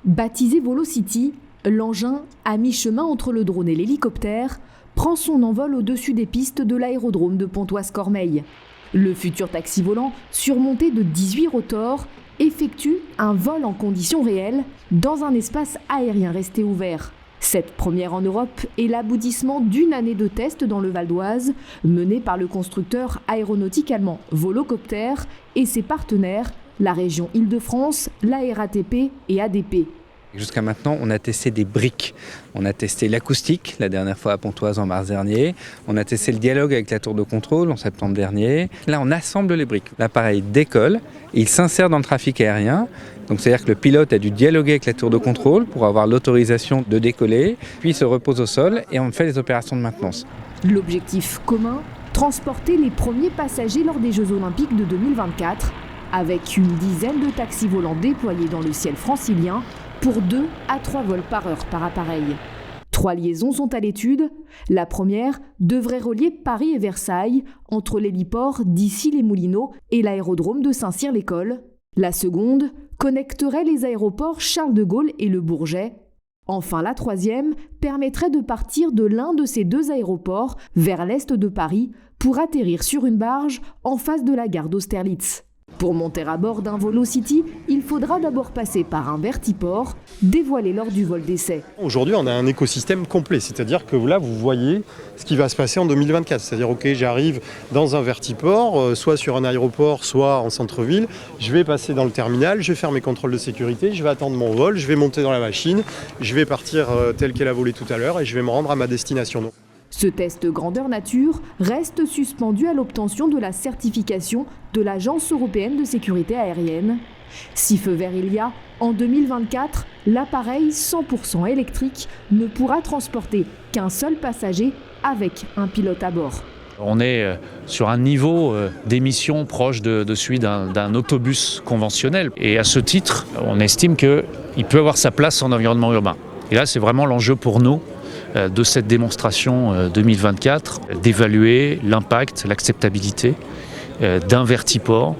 Baptisé Volocity, l'engin, à mi-chemin entre le drone et l'hélicoptère, prend son envol au-dessus des pistes de l'aérodrome de Pontoise-Cormeilles. Le futur taxi volant, surmonté de 18 rotors, effectue un vol en conditions réelles dans un espace aérien resté ouvert. Cette première en Europe est l'aboutissement d'une année de tests dans le Val d'Oise, menée par le constructeur aéronautique allemand Volocopter et ses partenaires, la région Île-de-France, la RATP et ADP. Jusqu'à maintenant, on a testé des briques. On a testé l'acoustique, la dernière fois à Pontoise en mars dernier. On a testé le dialogue avec la tour de contrôle en septembre dernier. Là, on assemble les briques. L'appareil décolle et il s'insère dans le trafic aérien. Donc, c'est-à-dire que le pilote a dû dialoguer avec la tour de contrôle pour avoir l'autorisation de décoller. Puis, il se repose au sol et on fait les opérations de maintenance. L'objectif commun, transporter les premiers passagers lors des Jeux Olympiques de 2024, avec une dizaine de taxis volants déployés dans le ciel francilien, pour 2 à 3 vols par heure par appareil. 3 liaisons sont à l'étude. La première devrait relier Paris et Versailles, entre l'héliport d'Issy-les-Moulineaux et l'aérodrome de Saint-Cyr-l'École. La seconde connecterait les aéroports Charles de Gaulle et Le Bourget. Enfin, la troisième permettrait de partir de l'un de ces 2 aéroports vers l'est de Paris pour atterrir sur une barge en face de la gare d'Austerlitz. Pour monter à bord d'un Volocity, il faudra d'abord passer par un vertiport, dévoilé lors du vol d'essai. Aujourd'hui, on a un écosystème complet, c'est-à-dire que là, vous voyez ce qui va se passer en 2024. C'est-à-dire, ok, j'arrive dans un vertiport, soit sur un aéroport, soit en centre-ville. Je vais passer dans le terminal, je vais faire mes contrôles de sécurité, je vais attendre mon vol, je vais monter dans la machine, je vais partir tel qu'elle a volé tout à l'heure et je vais me rendre à ma destination. Ce test grandeur nature reste suspendu à l'obtention de la certification de l'Agence européenne de sécurité aérienne. Si feu vert il y a, en 2024, l'appareil 100% électrique ne pourra transporter qu'un seul passager avec un pilote à bord. On est sur un niveau d'émission proche de celui d'un autobus conventionnel. Et à ce titre, on estime qu'il peut avoir sa place en environnement urbain. Et là, c'est vraiment l'enjeu pour nous de cette démonstration 2024, d'évaluer l'impact, l'acceptabilité d'un vertiport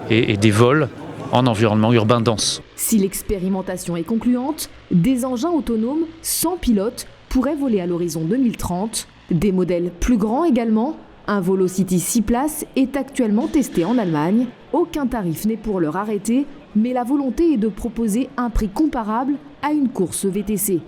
et des vols en environnement urbain dense. Si l'expérimentation est concluante, des engins autonomes sans pilote pourraient voler à l'horizon 2030. Des modèles plus grands également. Un Volocity 6 places est actuellement testé en Allemagne. Aucun tarif n'est pour l'heure arrêté, mais la volonté est de proposer un prix comparable à une course VTC.